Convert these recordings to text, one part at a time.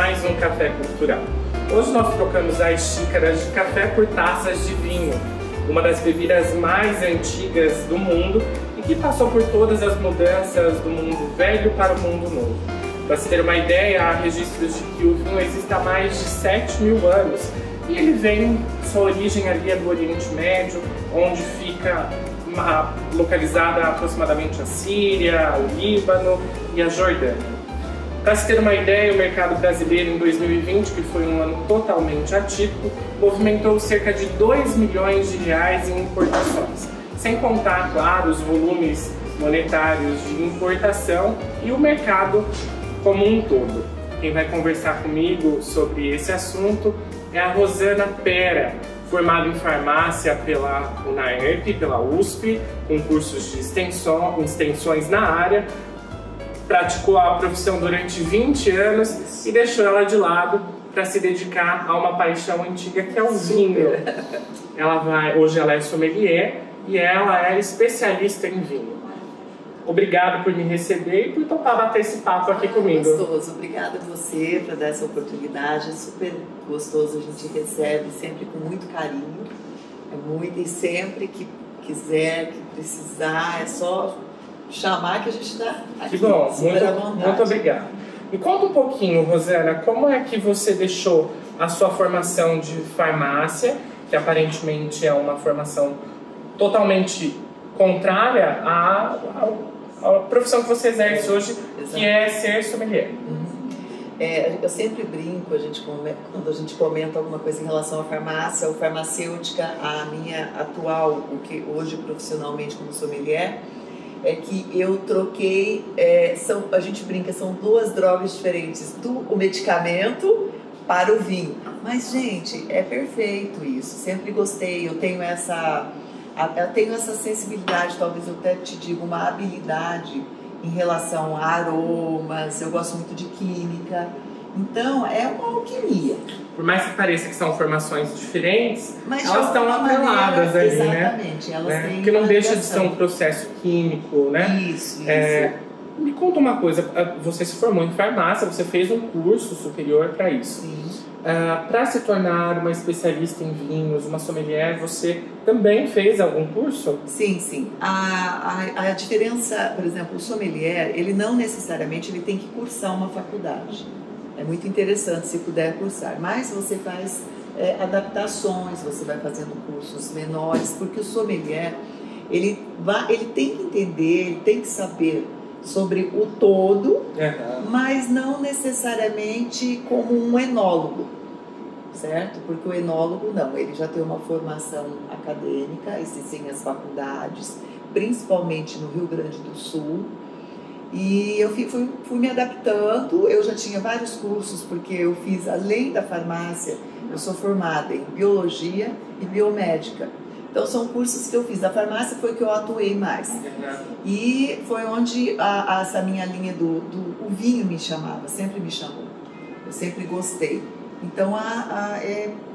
mais um Café Cultural. Hoje nós trocamos as xícaras de café por taças de vinho, uma das bebidas mais antigas do mundo e que passou por todas as mudanças do mundo velho para o mundo novo. Para se ter uma ideia, há registros de que o vinho existe há mais de 7.000 anos e ele vem, sua origem ali é do Oriente Médio, onde fica localizada aproximadamente a Síria, o Líbano e a Jordânia. Para se ter uma ideia, o mercado brasileiro em 2020, que foi um ano totalmente atípico, movimentou cerca de 2 milhões de reais em importações, sem contar, claro, os volumes monetários de importação e o mercado como um todo. Quem vai conversar comigo sobre esse assunto é a Rosana Pera, formada em farmácia pela UNAERP, pela USP, com cursos de extensões na área, praticou a profissão durante 20 anos e deixou ela de lado para se dedicar a uma paixão antiga que é o vinho. Hoje ela é sommelier e ela é especialista em vinho. Obrigado por me receber e por topar bater esse papo aqui comigo. Gostoso, obrigada a você por dar essa oportunidade, é super gostoso, a gente recebe sempre com muito carinho, e sempre que quiser, que precisar, é só chamar que a gente está aqui. Que bom, super à vontade. Muito obrigado. Me conta um pouquinho, Rosana, como é que você deixou a sua formação de farmácia, que aparentemente é uma formação totalmente contrária à profissão que você exerce hoje, Exato. Que é ser sommelier. Eu sempre brinco, quando a gente comenta alguma coisa em relação à farmácia ou farmacêutica, a minha atual, o que hoje profissionalmente como sommelier, é que eu troquei, a gente brinca, são duas drogas diferentes, o medicamento para o vinho. Mas, gente, é perfeito isso, sempre gostei, eu tenho essa sensibilidade, talvez eu até te diga, uma habilidade em relação a aromas, eu gosto muito de química, então é uma alquimia. Por mais que pareça que são formações diferentes, mas elas estão atreladas ali, exatamente, né? Elas têm porque não uma deixa de ser ligação. um processo químico, né? Isso. Me conta uma coisa, você se formou em farmácia, você fez um curso superior para isso. Sim. Para se tornar uma especialista em vinhos, uma sommelier, você também fez algum curso? Sim. A diferença, por exemplo, o sommelier, ele não necessariamente tem que cursar uma faculdade. É muito interessante se puder cursar, mas você faz adaptações, você vai fazendo cursos menores, porque o sommelier, ele tem que entender, ele tem que saber sobre o todo, mas não necessariamente como um enólogo, certo? Porque o enólogo não, ele já tem uma formação acadêmica, existem as faculdades, principalmente no Rio Grande do Sul, e eu fui me adaptando. Eu já tinha vários cursos, porque eu fiz, além da farmácia, eu sou formada em biologia e biomédica. Então são cursos que eu fiz. A farmácia foi que eu atuei mais. E foi onde essa minha linha o vinho me chamava, sempre me chamou. Eu sempre gostei. Então,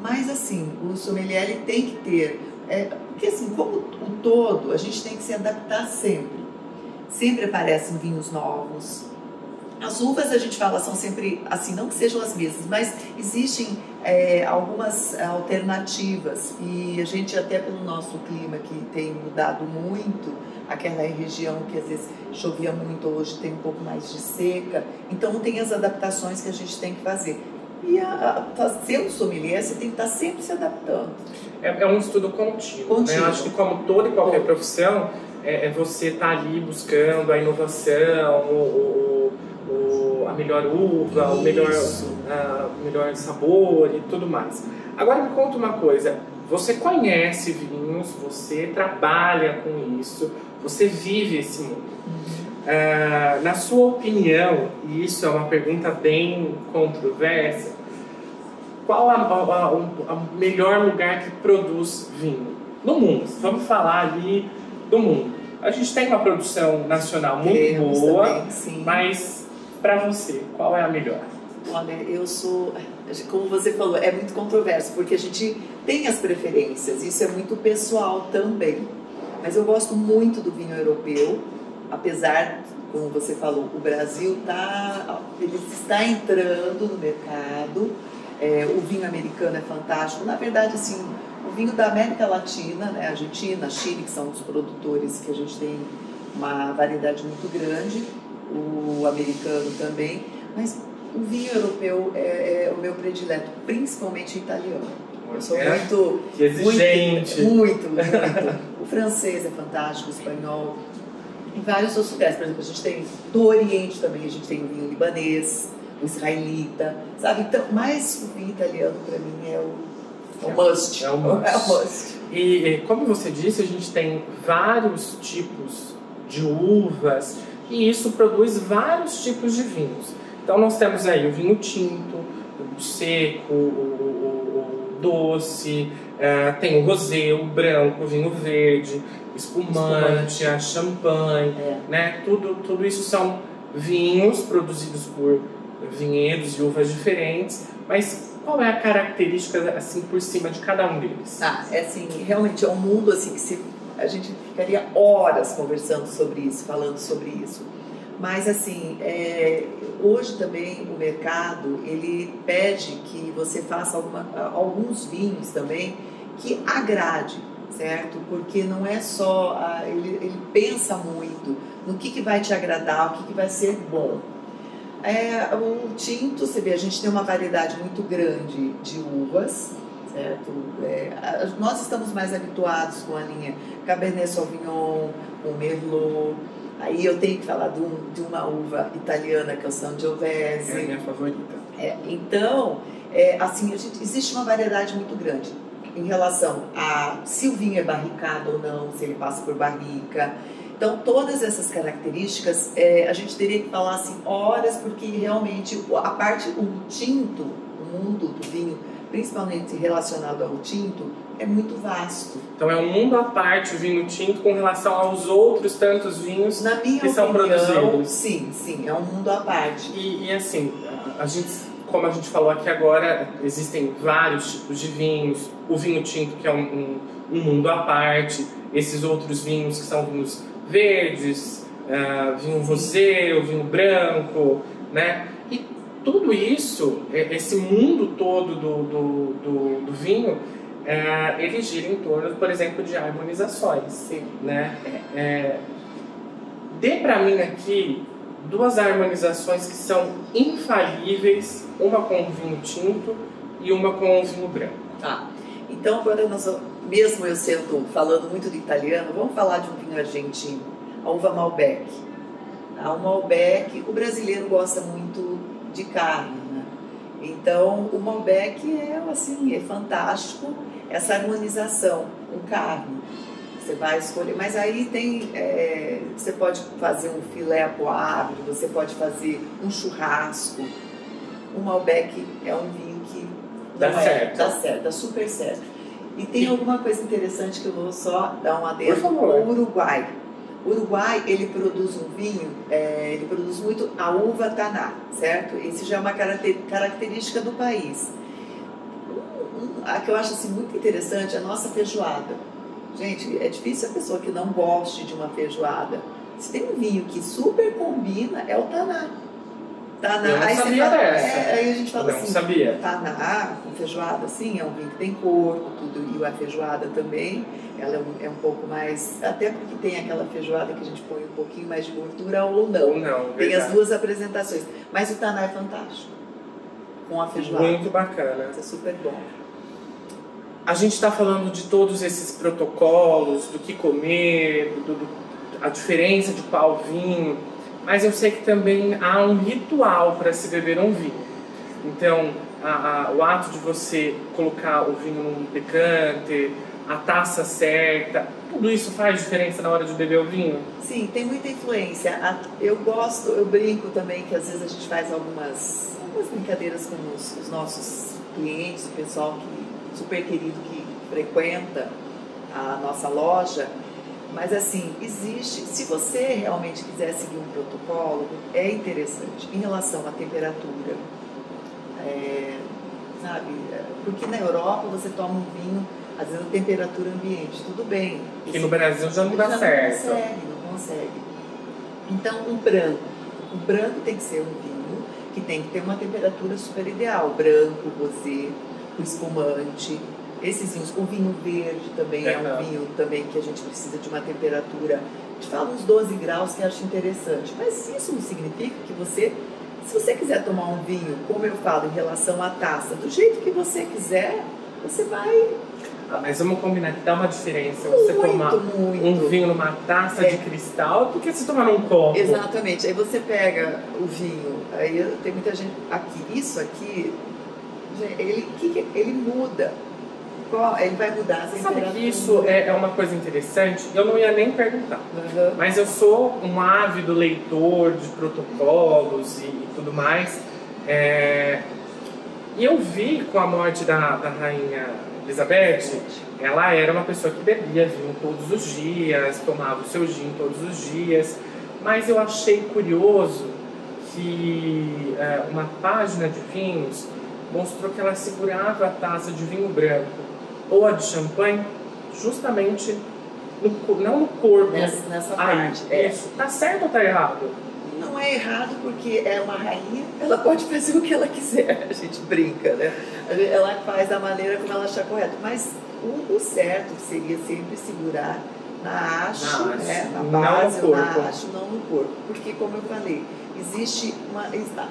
mas assim, o sommelier ele tem que ter... porque assim, como o todo, a gente tem que se adaptar sempre. Sempre aparecem vinhos novos. As uvas, a gente fala, são sempre, assim, não que sejam as mesmas, mas existem algumas alternativas. E a gente, até pelo nosso clima, que tem mudado muito, aquela região que às vezes chovia muito, hoje tem um pouco mais de seca. Então, tem as adaptações que a gente tem que fazer. E sendo sommelier, você tem que estar sempre se adaptando. É um estudo contínuo. Né? Eu acho que, como toda e qualquer profissão, você está ali buscando a inovação, a melhor uva, o melhor sabor e tudo mais. Agora me conta uma coisa, você conhece vinhos, você trabalha com isso, você vive esse mundo. Na sua opinião, e isso é uma pergunta bem controversa, qual o melhor lugar que produz vinho no mundo? Vamos falar ali do mundo. A gente tem uma produção nacional muito boa, também, sim. Mas para você, qual é a melhor? Olha, eu sou, como você falou, é muito controverso, porque a gente tem as preferências, isso é muito pessoal também. Mas eu gosto muito do vinho europeu, apesar como você falou, o Brasil ele está entrando no mercado. O vinho americano é fantástico. Na verdade, assim, o vinho da América Latina, né, Argentina, Chile, que são os produtores que a gente tem uma variedade muito grande, o americano também, mas o vinho europeu é o meu predileto, principalmente o italiano. Eu sou muito exigente. Muito. O francês é fantástico, o espanhol, em vários outros lugares. Por exemplo, a gente tem do Oriente também, a gente tem o vinho libanês, o israelita, sabe? Então, mas o vinho italiano para mim é o must. É o must. É o must. E como você disse, a gente tem vários tipos de uvas e isso produz vários tipos de vinhos. Então nós temos aí o vinho tinto, o seco, o doce, tem o rosé, o branco, o vinho verde, espumante, a champanhe, né? Tudo isso são vinhos produzidos por vinhedos e uvas diferentes, mas qual é a característica assim por cima de cada um deles? Assim, realmente é um mundo assim que a gente ficaria horas conversando sobre isso, falando sobre isso. Mas assim, hoje também o mercado ele pede que você faça alguns vinhos também que agrade, certo? Porque não é só ele pensa muito no que vai te agradar, o que vai ser bom. O tinto, você vê, a gente tem uma variedade muito grande de uvas, certo? Nós estamos mais habituados com a linha Cabernet Sauvignon, com Merlot. Aí eu tenho que falar de uma uva italiana que é o Sangiovese. É a minha favorita. Então, assim, existe uma variedade muito grande em relação a se o vinho é barricado ou não, se ele passa por barrica. Então, todas essas características, a gente teria que falar assim horas, porque realmente o tinto, o mundo do vinho, principalmente relacionado ao tinto, é muito vasto. Então é um mundo à parte o vinho tinto com relação aos outros tantos vinhos que são produzidos. Sim, é um mundo à parte. E assim, como a gente falou aqui agora, existem vários tipos de vinhos. O vinho tinto, que é um mundo à parte. Esses outros vinhos que são vinhos verdes, vinho rosé, o vinho branco, né? E tudo isso, esse mundo todo do vinho, ele gira em torno, por exemplo, de harmonizações. Sim. Né? Dê para mim aqui duas harmonizações que são infalíveis, uma com o vinho tinto e uma com o vinho branco. Então agora mesmo eu sendo falando muito do italiano, vamos falar de um vinho argentino, a uva Malbec. O Malbec, o brasileiro gosta muito de carne, né? Então o Malbec é fantástico, essa harmonização com carne. Você vai escolher, mas aí tem, você pode fazer um filé à poivre, você pode fazer um churrasco. O Malbec é um vinho que dá certo, dá super certo. E tem alguma coisa interessante que eu vou só dar um adendo. Por favor. O Uruguai. O Uruguai, ele produz um vinho, ele produz muito a uva taná, certo? Isso já é uma característica do país. A que eu acho assim, muito interessante é a nossa feijoada. Gente, é difícil a pessoa que não goste de uma feijoada. Se tem um vinho que super combina, é o taná. Eu não sabia dessa. Aí a gente fala não assim, sabia. Taná com feijoada, assim, é um vinho que tem corpo, tudo, e a feijoada também, ela é um pouco mais, até porque tem aquela feijoada que a gente põe um pouquinho mais de gordura ou não. Tem as duas apresentações. Mas o taná é fantástico, com a feijoada. Muito bacana. Isso é super bom. A gente está falando de todos esses protocolos, do que comer, a diferença de qual vinho, mas eu sei que também há um ritual para se beber um vinho. Então, o ato de você colocar o vinho num decante, a taça certa, tudo isso faz diferença na hora de beber o vinho? Sim, tem muita influência. Eu brinco também que às vezes a gente faz algumas brincadeiras com os nossos clientes, o pessoal super querido que frequenta a nossa loja. Mas assim, se você realmente quiser seguir um protocolo, é interessante em relação à temperatura, sabe? Porque na Europa você toma um vinho, às vezes a temperatura ambiente, tudo bem. E no Brasil já não dá certo. Não consegue. Então, o branco tem que ser um vinho que tem que ter uma temperatura super ideal. Branco, rosé, o espumante. Esses vinhos, o vinho verde também é um vinho também que a gente precisa de uma temperatura, a gente fala uns 12 graus, que eu acho interessante. Mas isso não significa que você, se você quiser tomar um vinho, como eu falo em relação à taça, do jeito que você quiser, você vai... Mas vamos combinar que dá uma diferença você tomar um vinho numa taça de cristal do que se tomar num copo. Exatamente. Aí você pega o vinho, aí tem muita gente aqui, isso aqui, ele muda. Ele vai mudar a temperatura. Sabe que isso é uma coisa interessante? Eu não ia nem perguntar, mas eu sou um ávido leitor de protocolos e tudo mais. E eu vi com a morte da rainha Elizabeth, ela era uma pessoa que bebia vinho todos os dias, tomava o seu gin todos os dias, mas eu achei curioso que uma página de vinhos mostrou que ela segurava a taça de vinho branco ou a de champanhe justamente não no corpo, nessa parte. Isso. Tá certo ou tá errado? Não é errado, porque é uma rainha, ela pode fazer o que ela quiser, a gente brinca, né? Ela faz da maneira como ela achar correto, mas o certo seria sempre segurar na haste, né? Na base, ou na haste, não no corpo, porque, como eu falei, existe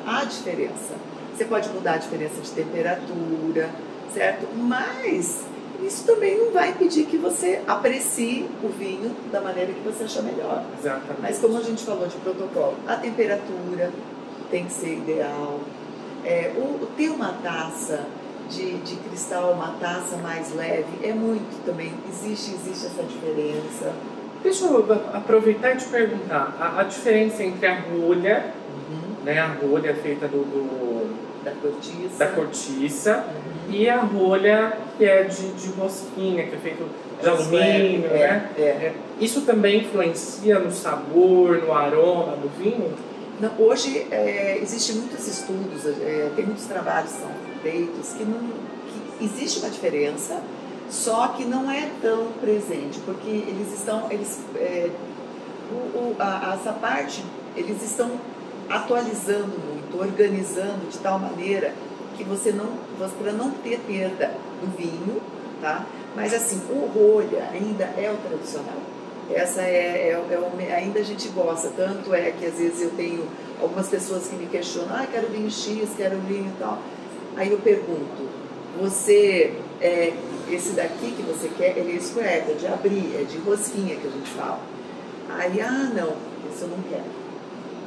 a diferença. Você pode mudar a diferença de temperatura, certo? Mas isso também não vai impedir que você aprecie o vinho da maneira que você achar melhor. Exatamente. Mas como a gente falou de protocolo, a temperatura tem que ser ideal. Ter uma taça de cristal, uma taça mais leve, é muito também. Existe essa diferença. Deixa eu aproveitar e te perguntar. A diferença entre a rolha, né, a rolha feita da cortiça e a rolha que é de rosquinha, que é feito de alumínio, né? Isso também influencia no sabor, no aroma do vinho? Não, hoje existem muitos estudos, tem muitos trabalhos que são feitos que existe uma diferença, só que não é tão presente, porque essa parte eles estão atualizando muito, organizando de tal maneira que para não ter perda do vinho, tá? Mas assim, o rolha ainda é o tradicional. Essa ainda a gente gosta, tanto é que às vezes eu tenho algumas pessoas que me questionam, quero vinho X, quero vinho e tal. Aí eu pergunto, esse daqui que você quer, ele é square, é de abrir, é de rosquinha que a gente fala. Aí, não, isso eu não quero.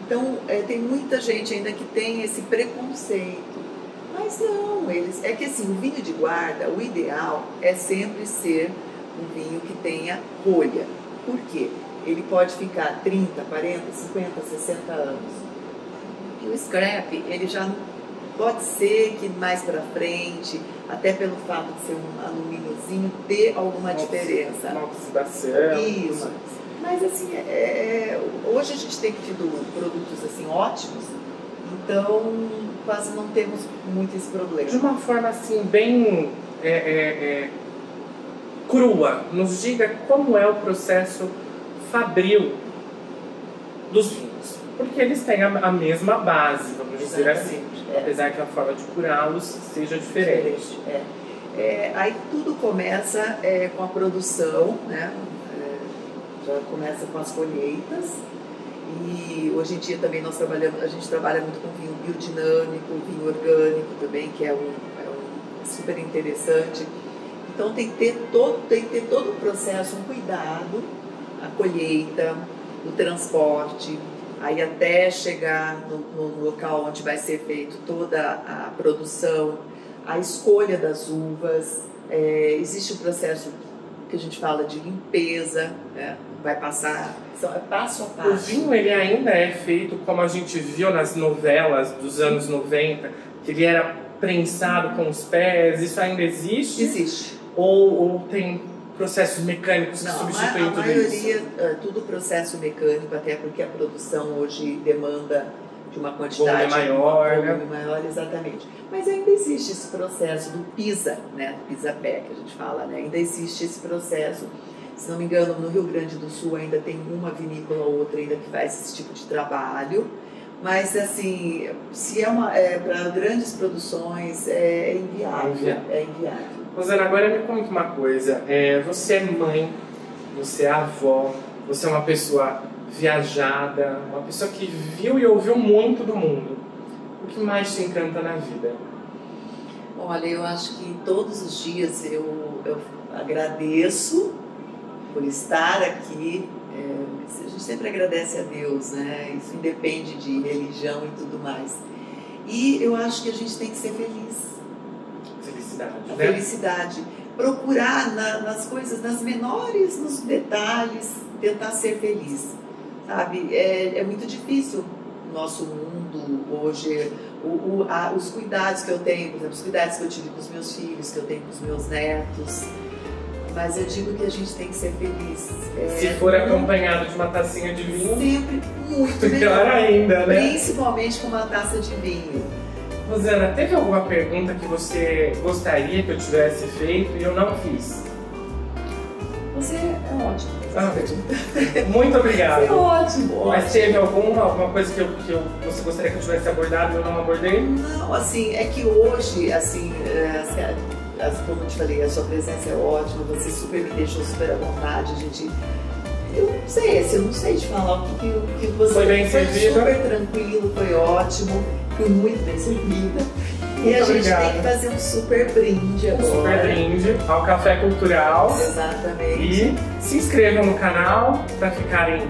Então, tem muita gente ainda que tem esse preconceito. Mas não, é que assim, o vinho de guarda, o ideal é sempre ser um vinho que tenha rolha. Por quê? Ele pode ficar 30, 40, 50, 60 anos. E o scrap, ele já pode ser que mais para frente, até pelo fato de ser um alumíniozinho, dê alguma diferença. Uma oxidação. Isso. Mas assim, hoje a gente tem tido produtos assim ótimos, então quase não temos muito esse problema. De uma forma assim bem crua, nos diga como é o processo fabril dos vinhos, porque eles têm a mesma base, vamos dizer assim, apesar que a forma de curá-los seja diferente. Aí tudo começa com a produção, né? Já começa com as colheitas, e hoje em dia também a gente trabalha muito com vinho biodinâmico, vinho orgânico também, que é super interessante. Então tem que ter todo o processo, um cuidado, a colheita, o transporte, aí até chegar no local onde vai ser feito toda a produção, a escolha das uvas, existe o processo que a gente fala de limpeza, né? Vai passar passo a passo. O vinho ele ainda é feito como a gente viu nas novelas dos anos 90, que ele era prensado com os pés, isso ainda existe? Existe. Ou tem processos mecânicos que substituem tudo isso? A maioria, tudo processo mecânico, até porque a produção hoje demanda de uma quantidade maior, exatamente. Mas ainda existe esse processo do pisa, né? Pisa-pé, que a gente fala, né? Ainda existe esse processo. Se não me engano, no Rio Grande do Sul ainda tem uma vinícola ou outra ainda que faz esse tipo de trabalho. Mas, assim, se é para grandes produções, é inviável. É inviável. Rosana, agora me conta uma coisa. Você é mãe, você é avó, você é uma pessoa viajada, uma pessoa que viu e ouviu muito do mundo. O que mais te encanta na vida? Olha, eu acho que todos os dias eu agradeço por estar aqui. A gente sempre agradece a Deus, né? Isso independe de religião e tudo mais. E eu acho que a gente tem que ser feliz. Felicidade, a né? Felicidade. Procurar nas coisas, nos detalhes, tentar ser feliz, sabe? É muito difícil o nosso mundo hoje, os cuidados que eu tenho, por exemplo, os cuidados que eu tive com os meus filhos, que eu tenho com os meus netos. Mas eu digo que a gente tem que ser feliz. Se for acompanhado de uma tacinha de vinho, sempre muito melhor ainda, né? Principalmente com uma taça de vinho. Rosana, teve alguma pergunta que você gostaria que eu tivesse feito e eu não fiz? Você é ótimo. Muito obrigado. Você é ótimo. Mas teve alguma coisa que você gostaria que eu tivesse abordado e eu não abordei? Não, assim, é que hoje, assim, como eu te falei, a sua presença é ótima, você super me deixou super à vontade, eu não sei te falar o que você... Foi bem servido? Super tranquilo, foi ótimo, fui muito bem servida. E a gente tem que fazer um super brinde agora. Um super brinde ao Café Cultural. Exatamente. E se inscrevam no canal para ficarem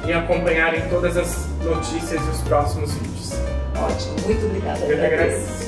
e acompanharem todas as notícias e os próximos vídeos. Ótimo, muito obrigada. Eu que agradeço.